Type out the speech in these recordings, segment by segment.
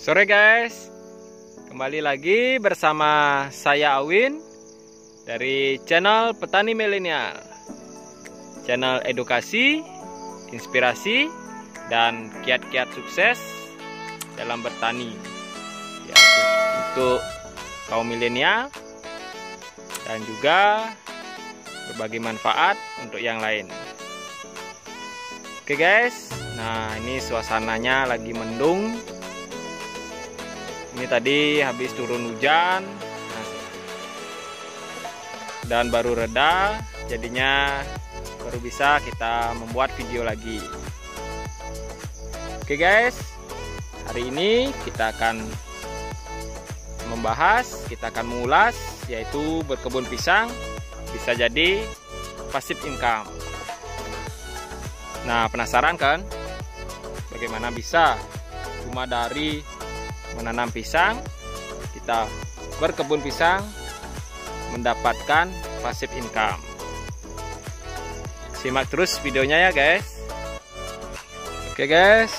Sore guys, kembali lagi bersama saya Awin dari channel Petani Milenial, channel edukasi, inspirasi, dan kiat-kiat sukses dalam bertani ya, untuk kaum milenial dan juga berbagi manfaat untuk yang lain. Oke guys, nah ini suasananya lagi mendung. Ini tadi habis turun hujan dan baru reda, jadinya baru bisa kita membuat video lagi. Oke guys, hari ini kita akan membahas, kita akan mengulas, yaitu berkebun pisang bisa jadi passive income. Nah, penasaran kan bagaimana bisa cuma dari menanam pisang, kita berkebun pisang mendapatkan passive income? Simak terus videonya ya guys. Oke guys,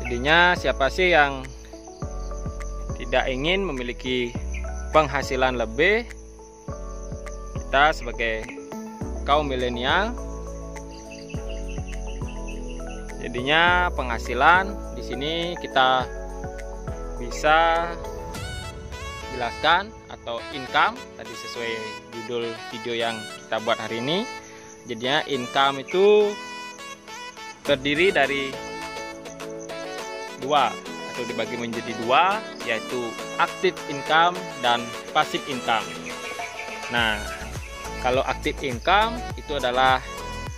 jadinya siapa sih yang tidak ingin memiliki penghasilan lebih? Kita sebagai kaum milenial, jadinya penghasilan di sini kita bisa jelaskan atau income tadi sesuai judul video yang kita buat hari ini. Jadinya income itu terdiri dari dua atau dibagi menjadi dua, yaitu active income dan passive income. Nah, kalau active income itu adalah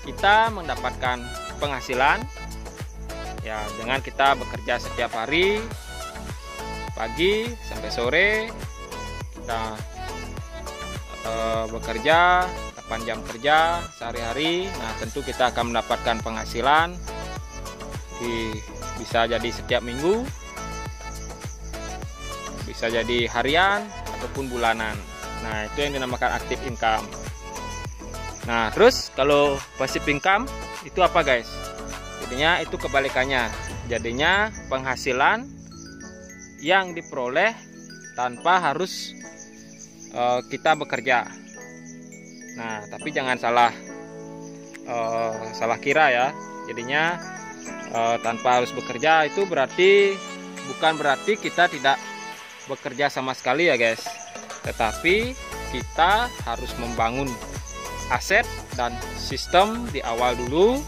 kita mendapatkan penghasilan ya dengan kita bekerja setiap hari, pagi sampai sore kita bekerja 8 jam kerja sehari-hari. Nah, tentu kita akan mendapatkan penghasilan bisa jadi setiap minggu, bisa jadi harian ataupun bulanan. Nah, itu yang dinamakan active income. Nah, terus kalau passive income itu apa guys? Jadinya itu kebalikannya. Jadinya penghasilan yang diperoleh tanpa harus kita bekerja. Nah, tapi jangan salah kira ya. Jadinya tanpa harus bekerja itu bukan berarti kita tidak bekerja sama sekali ya guys. Tetapi kita harus membangun aset dan sistem di awal dulu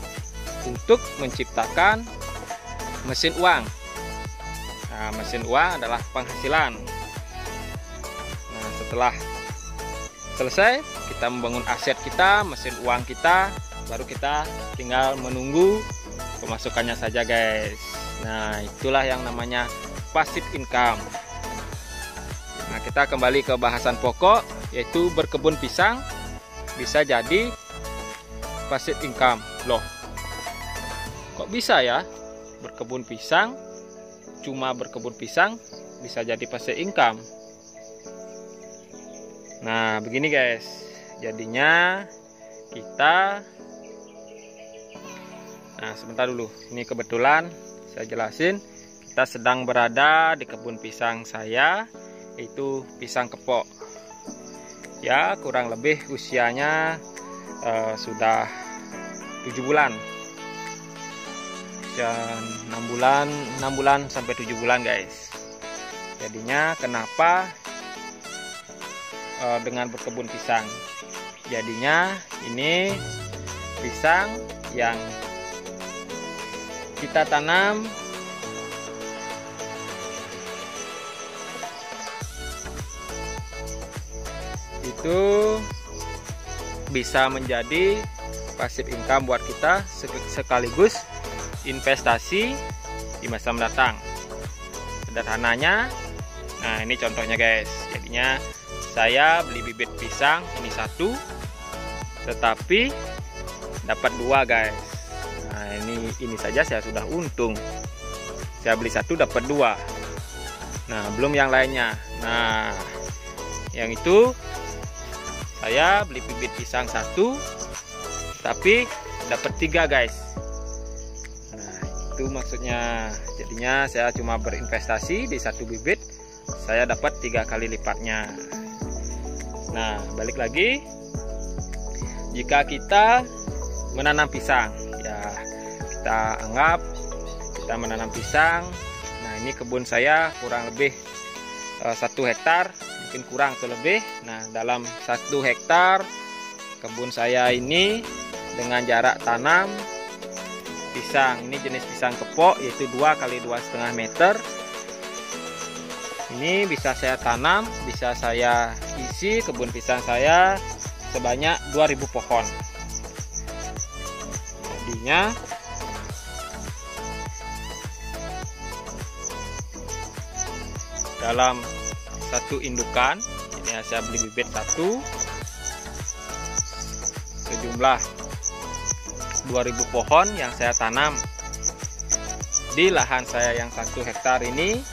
untuk menciptakan mesin uang. Nah, mesin uang adalah penghasilan. Nah, setelah selesai kita membangun aset kita, mesin uang kita, baru kita tinggal menunggu pemasukannya saja guys. Nah, itulah yang namanya passive income. Nah, kita kembali ke bahasan pokok, yaitu berkebun pisang bisa jadi passive income. Loh, kok bisa ya berkebun pisang, cuma berkebun pisang bisa jadi passive income? Nah, begini guys, jadinya kita, nah sebentar dulu, ini kebetulan saya jelasin, kita sedang berada di kebun pisang saya, yaitu pisang kepok ya, kurang lebih usianya sudah 7 bulan dan 6 bulan sampai 7 bulan guys. Jadinya kenapa dengan berkebun pisang? Jadinya ini pisang yang kita tanam itu bisa menjadi passive income buat kita, sekaligus investasi di masa mendatang. Sederhananya, nah ini contohnya guys. Jadinya saya beli bibit pisang ini 1, tetapi dapat 2 guys. Nah, ini saja saya sudah untung. Saya beli 1 dapat 2. Nah, belum yang lainnya. Nah, yang itu saya beli bibit pisang 1, tapi dapat 3 guys. Nah, Itu maksudnya. Jadinya saya cuma berinvestasi di satu bibit, saya dapat 3 kali lipatnya. Nah, balik lagi, jika kita menanam pisang, ya kita anggap kita menanam pisang. Nah, ini kebun saya kurang lebih 1 hektar, mungkin kurang atau lebih. Nah, dalam 1 hektar kebun saya ini dengan jarak tanam pisang, ini jenis pisang kepok, yaitu 2 kali 2,5 meter. Ini bisa saya tanam, bisa saya isi kebun pisang saya sebanyak 2000 pohon. Jadinya dalam 1 indukan, ini saya beli bibit 1 sejumlah 2000 pohon yang saya tanam di lahan saya yang 1 hektar ini.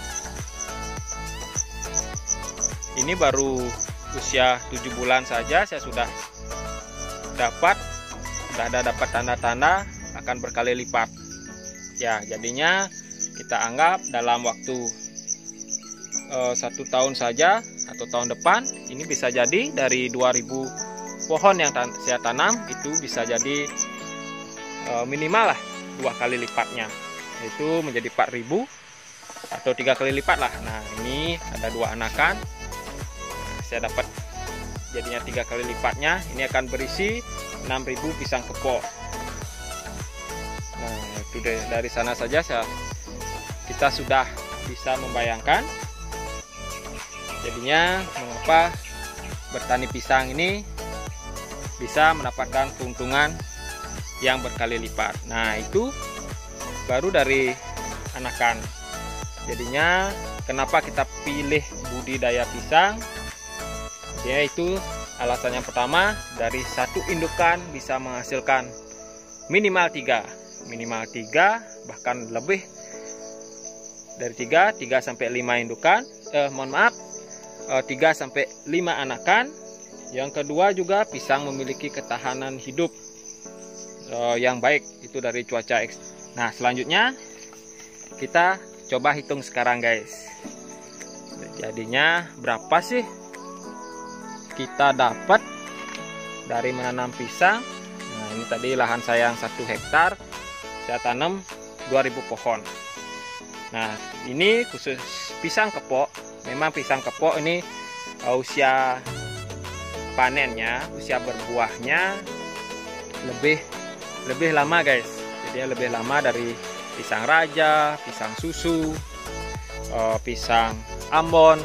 Ini baru usia 7 bulan saja saya sudah ada dapat tanda-tanda akan berkali lipat. Ya, jadinya kita anggap dalam waktu 1 tahun saja atau tahun depan ini bisa jadi dari 2000 pohon yang saya tanam itu bisa jadi minimal lah 2 kali lipatnya, yaitu menjadi 4000 atau 3 kali lipat lah. Nah, ini ada 2 anakan, saya dapat jadinya 3 kali lipatnya. Ini akan berisi 6000 pisang kepok. Nah, itu deh, dari sana saja kita sudah bisa membayangkan jadinya mengapa bertani pisang ini bisa mendapatkan keuntungan yang berkali lipat. Nah, itu baru dari anakan. Jadinya kenapa kita pilih budidaya pisang? Yaitu alasan yang pertama, dari 1 indukan bisa menghasilkan minimal 3 bahkan lebih dari 3 sampai 5 indukan. 3 sampai 5 anakan. Yang kedua juga pisang memiliki ketahanan hidup yang baik, itu dari cuaca ekstrim. Nah, selanjutnya kita coba hitung sekarang guys, jadinya berapa sih kita dapat dari menanam pisang. Nah, ini tadi lahan saya yang 1 hektar, saya tanam 2000 pohon. Nah, ini khusus pisang kepok. Memang pisang kepok ini usia panennya, usia berbuahnya lebih lama guys. Jadi lebih lama dari pisang raja, pisang susu, pisang Ambon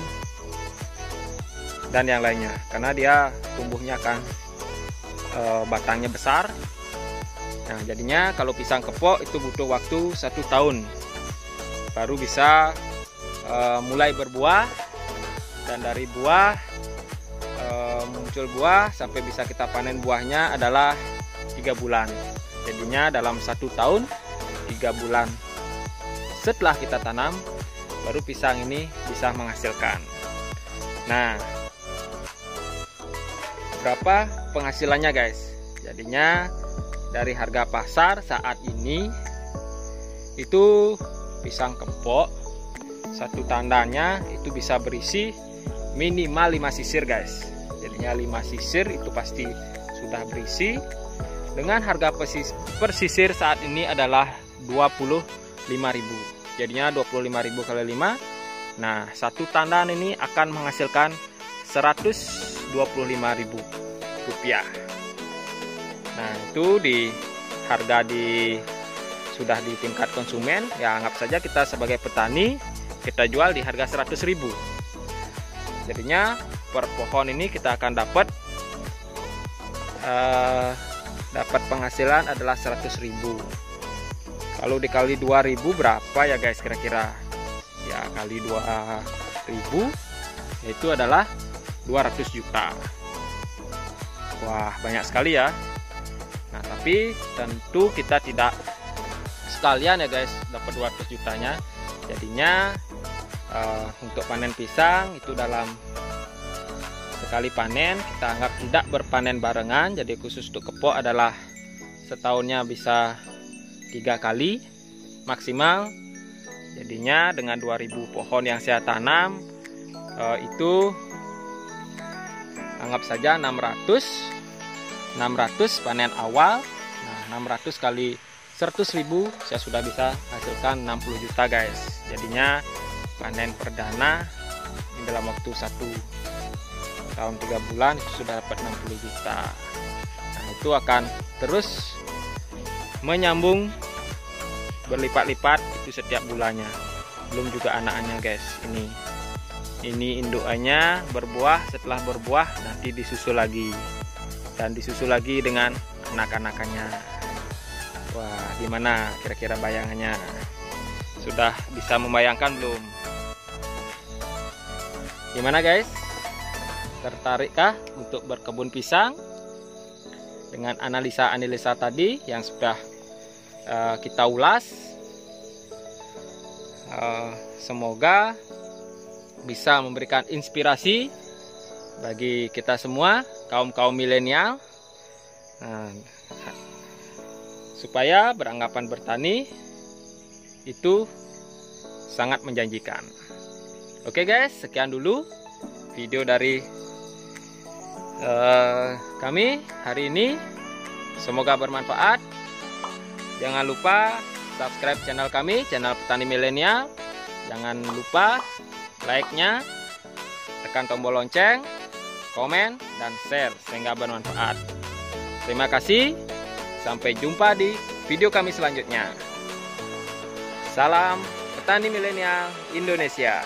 dan yang lainnya, karena dia tumbuhnya kan batangnya besar. Nah, jadinya kalau pisang kepok itu butuh waktu 1 tahun baru bisa mulai berbuah, dan dari buah muncul buah sampai bisa kita panen buahnya adalah 3 bulan. Jadinya dalam 1 tahun 3 bulan setelah kita tanam baru pisang ini bisa menghasilkan. Nah, berapa penghasilannya guys? Jadinya dari harga pasar saat ini itu pisang kepok 1 tandanya itu bisa berisi minimal 5 sisir guys. Jadinya 5 sisir itu pasti sudah berisi. Dengan harga per sisir saat ini adalah 25.000. Jadinya 25.000 kali 5. Nah, 1 tandan ini akan menghasilkan 125.000 rupiah. Nah, itu di harga sudah di tingkat konsumen. Ya, anggap saja kita sebagai petani kita jual di harga 100.000. Jadinya per pohon ini kita akan dapat penghasilan adalah 100.000. Kalau dikali 2.000 berapa ya guys kira-kira? Ya, kali 2.000 itu adalah 200 juta. Wah, banyak sekali ya. Nah, tapi tentu kita tidak sekalian ya guys dapat 200 jutanya. Jadinya untuk panen pisang itu dalam sekali panen kita anggap tidak berpanen barengan. Jadi khusus untuk kepok adalah setahunnya bisa 3 kali, maksimal. Jadinya dengan 2000 pohon yang saya tanam, itu anggap saja 600 panen awal. Nah, 600 kali 100.000 saya sudah bisa hasilkan 60 juta guys. Jadinya panen perdana dalam waktu 1 tahun 3 bulan itu sudah dapat 60 juta. Nah, itu akan terus menyambung berlipat-lipat itu setiap bulannya. Belum juga anak-anaknya guys. Ini indukannya berbuah, setelah berbuah nanti disusul lagi dan disusul lagi dengan anak-anakannya. Wah, gimana kira-kira bayangannya? Sudah bisa membayangkan belum? Gimana guys? Tertarikkah untuk berkebun pisang dengan analisa-analisa tadi yang sudah kita ulas? Semoga bisa memberikan inspirasi bagi kita semua, kaum milenial, supaya beranggapan bertani itu sangat menjanjikan. Oke guys, sekian dulu video dari kami hari ini. Semoga bermanfaat. Jangan lupa subscribe channel kami, channel Petani Milenial. Jangan lupa like-nya, tekan tombol lonceng, komen, dan share sehingga bermanfaat. Terima kasih. Sampai jumpa di video kami selanjutnya. Salam Petani Milenial Indonesia.